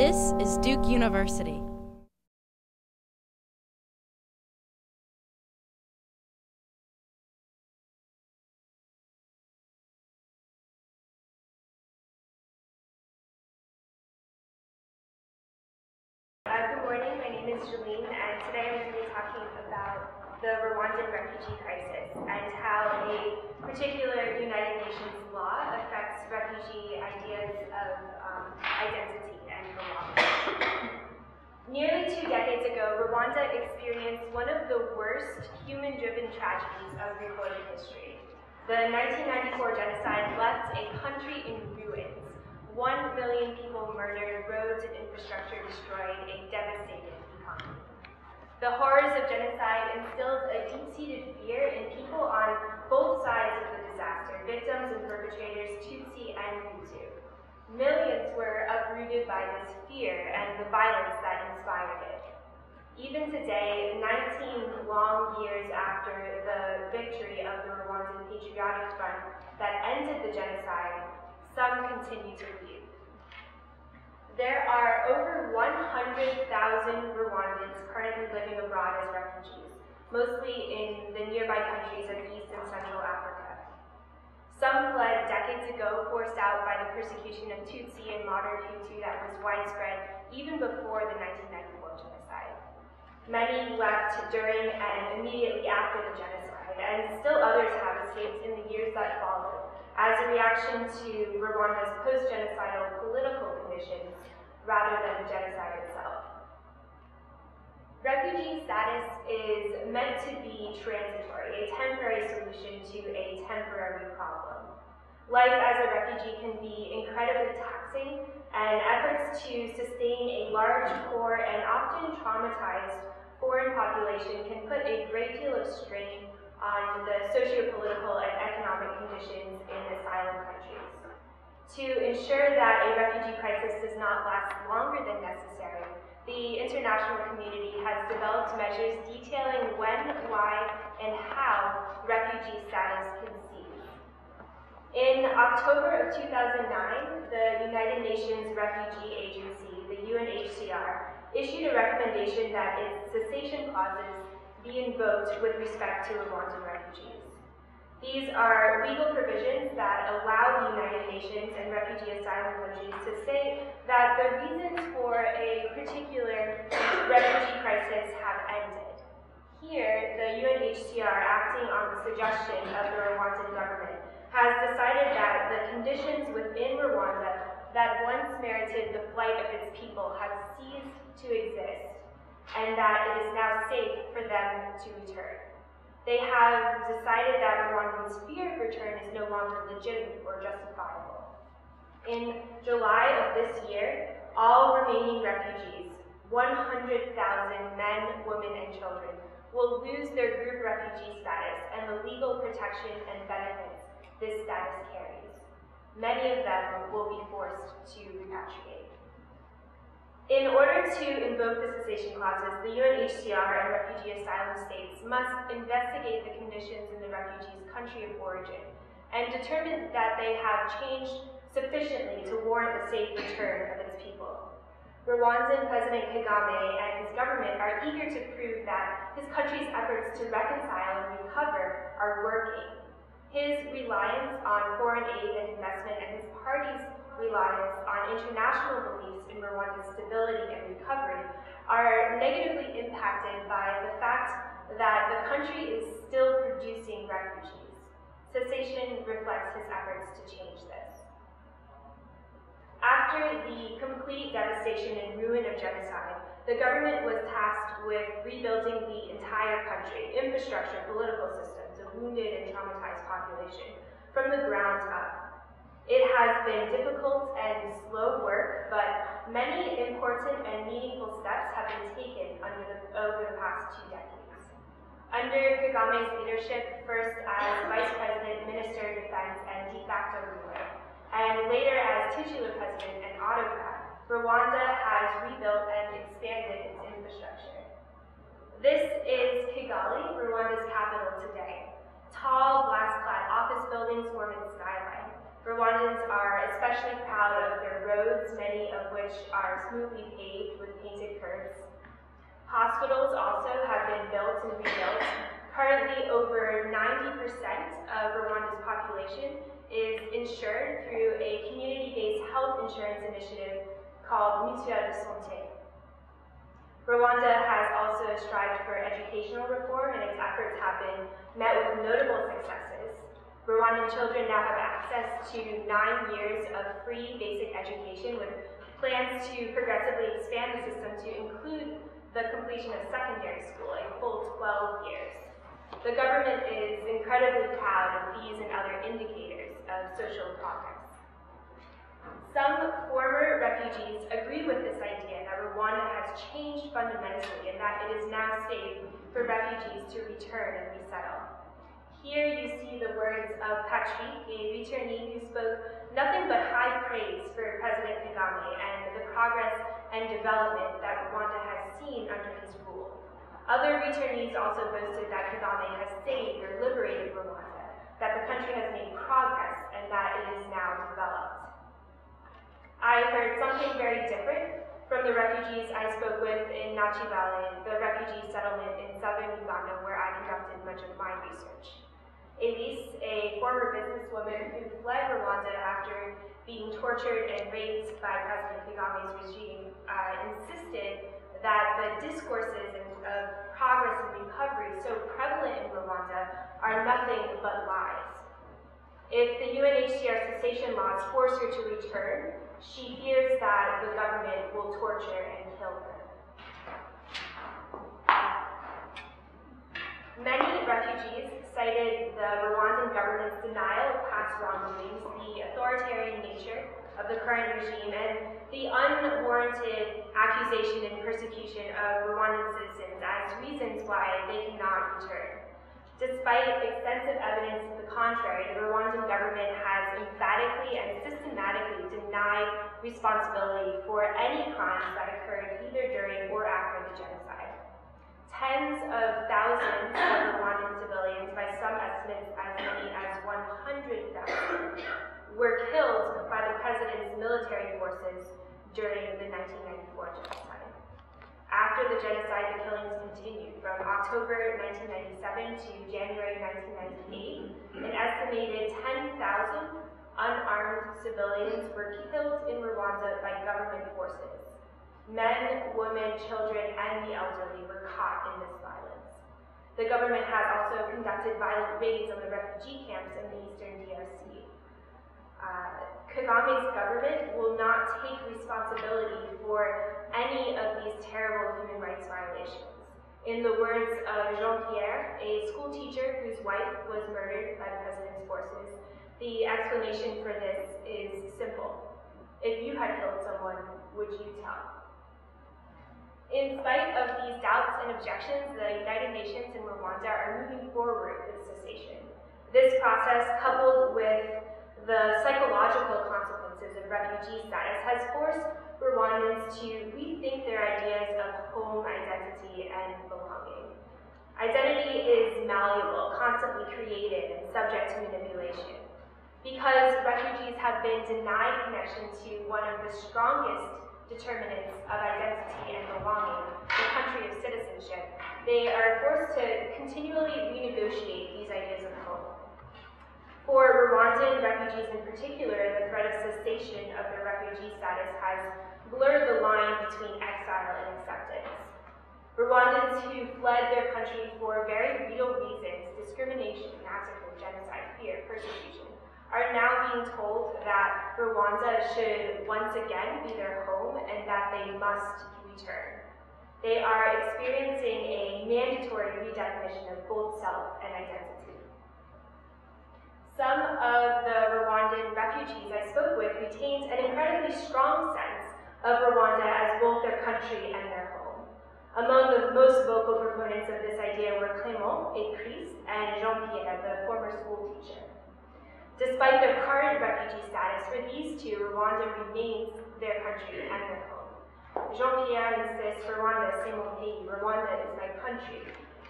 This is Duke University. Good morning, my name is Jeline, and today I'm going to be talking about the Rwandan refugee crisis and how a particular United Nations law affects refugee ideas of identity and belonging. Nearly 2 decades ago, Rwanda experienced one of the worst human-driven tragedies of recorded history. The 1994 genocide left a country in ruins. 1 million people murdered, roads and infrastructure destroyed, a devastated economy. The horrors of genocide instilled a deep-seated fear in people on both sides of the disaster, victims and perpetrators, Tutsi and Hutu. Millions were uprooted by this fear and the violence that inspired it. Even today, 19 long years after the victory of the Rwandan Patriotic Front that ended the genocide, some continue to leave. There are over 100,000 Rwandans currently living abroad as refugees, mostly in the nearby countries of East and Central Africa. Some fled decades ago, forced out by the persecution of Tutsi and modern Hutu that was widespread even before the 1994 genocide. Many left during and immediately after the genocide, and still others have escaped in the years that followed, as a reaction to Rwanda's post-genocidal political conditions rather than the genocide itself. Refugee status is meant to be transitory, a temporary solution to a temporary problem. Life as a refugee can be incredibly taxing, and efforts to sustain a large, poor, and often traumatized foreign population can put a great deal of strain on the socio-political and economic conditions in asylum countries. To ensure that a refugee crisis does not last longer than necessary, the international community has developed measures detailing when, why, and how refugee status can cease. In October of 2009, the United Nations Refugee Agency, the UNHCR, issued a recommendation that its cessation clauses be invoked with respect to Rwandan refugees. These are legal provisions that allow the United Nations and refugee asylum countries to say that the reasons for a particular refugee crisis have ended. Here, the UNHCR, acting on the suggestion of the Rwandan government, has decided that the conditions within Rwanda that once merited the flight of its people have ceased to exist, and that it is now safe for them to return. They have decided that Rwandans' fear of return is no longer legitimate or justifiable. In July of this year, all remaining refugees, 100,000 men, women, and children, will lose their group refugee status and the legal protection and benefits this status carries. Many of them will be forced to repatriate. In order to invoke the cessation clauses, the UNHCR and refugee asylum states must investigate the conditions in the refugee's country of origin and determine that they have changed sufficiently to warrant the safe return of its people. Rwandan President Kagame and his government are eager to prove that his country's efforts to reconcile and recover are working. His reliance on foreign aid and investment and his party's reliance on international beliefs in Rwanda's stability and recovery are negatively impacted by the fact that the country is still producing refugees. Cessation reflects his efforts to change this. After the complete devastation and ruin of genocide, the government was tasked with rebuilding the entire country, infrastructure, political systems, a wounded and traumatized population, from the ground up. It has been difficult and slow work, but many important and meaningful steps have been taken over the past 2 decades. Under Kagame's leadership, first as Vice President, Minister of Defense, and de facto ruler, and later as titular president and autocrat, Rwanda has rebuilt and expanded its infrastructure. This is Kigali, Rwanda's capital today. Tall, glass-clad office buildings form its skyline. Rwandans are especially proud of their roads, many of which which are smoothly paved with painted curbs. Hospitals also have been built and rebuilt. Currently, over 90% of Rwanda's population is insured through a community-based health insurance initiative called Mutuelle de Santé. Rwanda has also strived for educational reform, and its efforts have been met with notable successes. Rwandan children now have access to 9 years of free basic education, with plans to progressively expand the system to include the completion of secondary school, a full 12 years. The government is incredibly proud of these and other indicators of social progress. Some former refugees agree with this idea that Rwanda has changed fundamentally and that it is now safe for refugees to return and resettle. Here you see the words of Patrick, a returnee who spoke nothing but high praise for President Kagame and the progress and development that Rwanda has seen under his rule. Other returnees also boasted that Kagame has saved or liberated Rwanda, that the country has made progress and that it is now developed. I heard something very different from the refugees I spoke with in Nachi Valley, the refugee settlement in southern Uganda where I conducted much of my research. Elise, a former businesswoman who fled Rwanda after being tortured and raped by President Kagame's regime, insisted that the discourses of progress and recovery so prevalent in Rwanda are nothing but lies. If the UNHCR cessation laws force her to return, she fears that the government will torture and kill her. Many refugees cited the Rwandan government's denial of past wrongdoings, the authoritarian nature of the current regime, and the unwarranted accusation and persecution of Rwandan citizens as reasons why they cannot return. Despite extensive evidence to the contrary, the Rwandan government has emphatically and systematically denied responsibility for any crimes that occurred either during or after the genocide. Tens of thousands of Rwandan civilians, by some estimates as many as 100,000, were killed by the president's military forces during the 1994 genocide. After the genocide, the killings continued. From October 1997 to January 1998, an estimated 10,000 unarmed civilians were killed in Rwanda by government forces. Men, women, children, and the elderly were caught in this violence. The government has also conducted violent raids on the refugee camps in the eastern DRC. Kagame's government will not take responsibility for any of these terrible human rights violations. In the words of Jean-Pierre, a school teacher whose wife was murdered by the president's forces, the explanation for this is simple. If you had killed someone, would you tell? In spite of these doubts and objections, the United Nations and Rwanda are moving forward with cessation. This process, coupled with the psychological consequences of refugee status, has forced Rwandans to rethink their ideas of home identity and belonging. Identity is malleable, constantly created, and subject to manipulation. Because refugees have been denied connection to one of the strongest determinants of identity and belonging, the country of citizenship, they are forced to continually renegotiate these ideas of home. For Rwandan refugees in particular, the threat of cessation of their refugee status has blurred the line between exile and acceptance. Rwandans who fled their country for very real reasons, discrimination, massacre, genocide, fear, persecution, are now being told that Rwanda should once again be their home and that they must return. They are experiencing a mandatory redefinition of both self and identity. Some of the Rwandan refugees I spoke with retained an incredibly strong sense of Rwanda as both their country and their home. Among the most vocal proponents of this idea were Clément, a priest, and Jean-Pierre, the former school teacher. Despite their current refugee status, for these two, Rwanda remains their country and their home. Jean-Pierre insists, Rwanda, c'est mon pays, Rwanda is my country,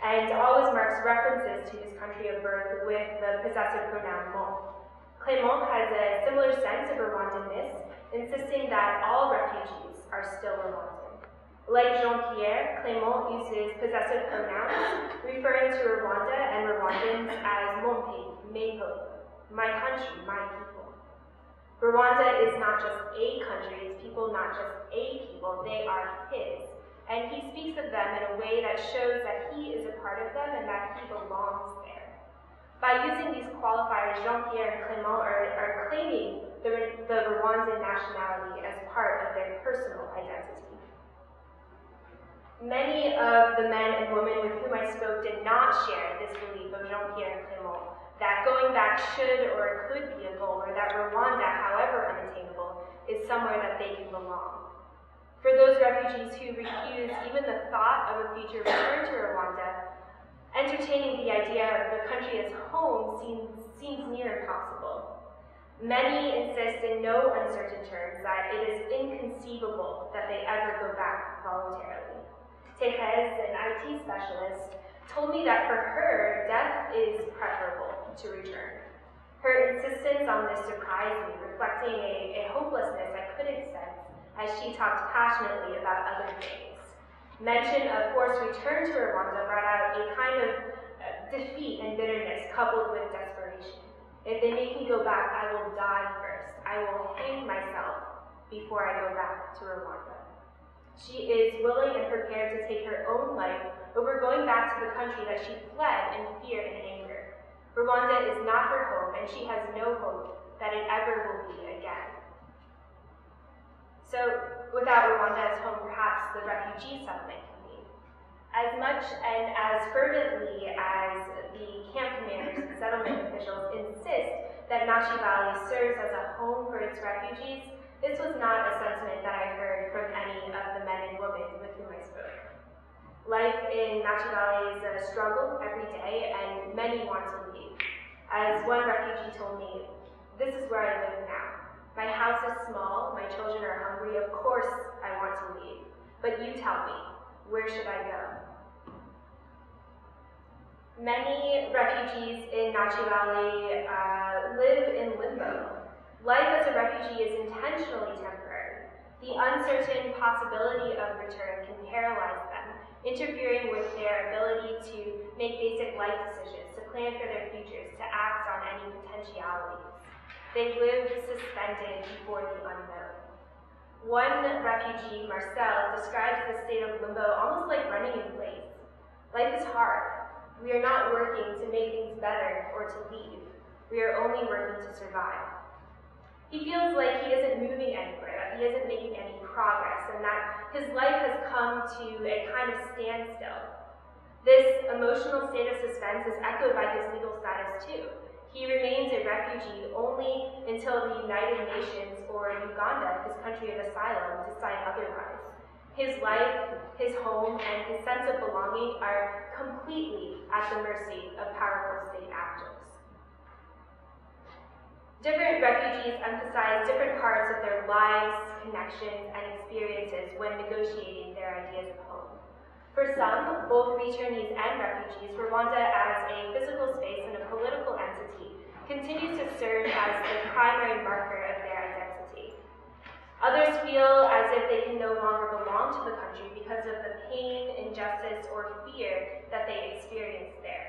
and always marks references to his country of birth with the possessive pronoun mon. Clément has a similar sense of Rwandanness, insisting that all refugees, Like Jean-Pierre, Clément uses possessive pronouns, referring to Rwanda and Rwandans as mon pays, mes peuples, my country, my people. Rwanda is not just a country, its people not just a people, they are his. And he speaks of them in a way that shows that he is a part of them and that he belongs there. By using these qualifiers, Jean-Pierre and Clément are claiming the Rwandan nationality as part of their personal identity. Many of the men and women with whom I spoke did not share this belief of Jean-Pierre and Clément, that going back should or could be a goal, or that Rwanda, however unattainable, is somewhere that they can belong. For those refugees who refuse even the thought of a future return to Rwanda, entertaining the idea of the country as home seems near impossible. Many insist in no uncertain terms that it is inconceivable that they ever go back voluntarily. Therese, an IT specialist, told me that for her, death is preferable to return. Her insistence on this surprised me, reflecting a hopelessness I couldn't sense as she talked passionately about other things. Mention of forced return to Rwanda brought out a kind of defeat and bitterness coupled with desperation. If they make me go back, I will die first. I will hang myself before I go back to Rwanda. She is willing and prepared to take her own life over going back to the country that she fled in fear and anger. Rwanda is not her home, and she has no hope that it ever will be again. So, without Rwanda as home, perhaps the refugee settlement can be. As much and as fervently as the camp commanders and settlement officials insist that Nachi Valley serves as a home for its refugees, this was not a sentiment that I heard from any of the men and women with whom I spoke. Life in Nachi Valley is a struggle every day, and many want to leave. As one refugee told me, "This is where I live now. My house is small, my children are hungry, of course I want to leave. But you tell me, where should I go?" Many refugees in Nachi Valley live in limbo. Life as a refugee is intentionally temporary. The uncertain possibility of return can paralyze them, interfering with their ability to make basic life decisions, to plan for their futures, to act on any potentialities. They live suspended before the unknown. One refugee, Marcel, describes the state of limbo almost like running in place. Life is hard. We are not working to make things better or to leave. We are only working to survive. He feels like he isn't moving anywhere, that he isn't making any progress, and that his life has come to a kind of standstill. This emotional state of suspense is echoed by his legal status too. He remains a refugee only until the United Nations or Uganda, his country of asylum, decide otherwise. His life, his home, and his sense of belonging are completely at the mercy of powerful state actors. Different refugees emphasize different parts of their lives, connections, and experiences when negotiating their ideas of home. For some, both returnees and refugees, Rwanda as a physical space and a political entity continues to serve as the primary marker of their identity. Others feel as if they can no longer belong to the country because of the pain, injustice, or fear that they experience there.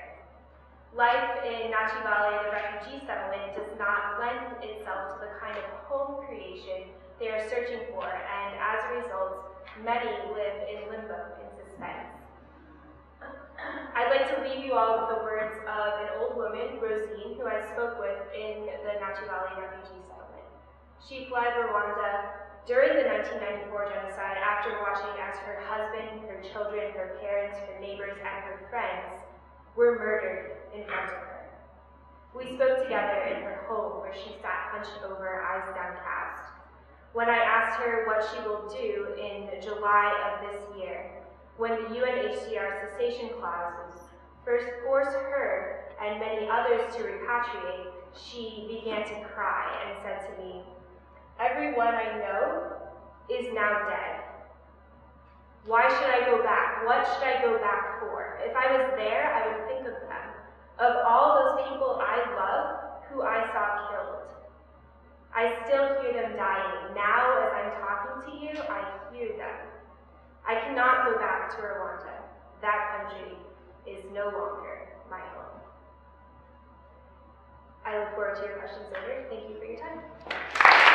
Life in Nachi Valley, the refugee settlement, does not lend itself to the kind of home creation they are searching for, and as a result, many live in limbo in suspense. I'd like to leave you all with the words of an old woman, Rosine, who I spoke with in the Nachi Valley refugee settlement. She fled Rwanda during the 1994 genocide after watching as her husband, her children, her parents, her neighbors, and her friends were murdered in front of her. We spoke together in her home where she sat hunched over, eyes downcast. When I asked her what she will do in July of this year, when the UNHCR cessation clauses first forced her and many others to repatriate, she began to cry and said to me, "Everyone I know is now dead. Why should I go back? What should I go back for? If I was there, I would think of them, of all those people I love who I saw killed. I still hear them dying. Now, as I'm talking to you, I hear them. I cannot back to Rwanda. That country is no longer my home. I look forward to your questions later. Thank you for your time.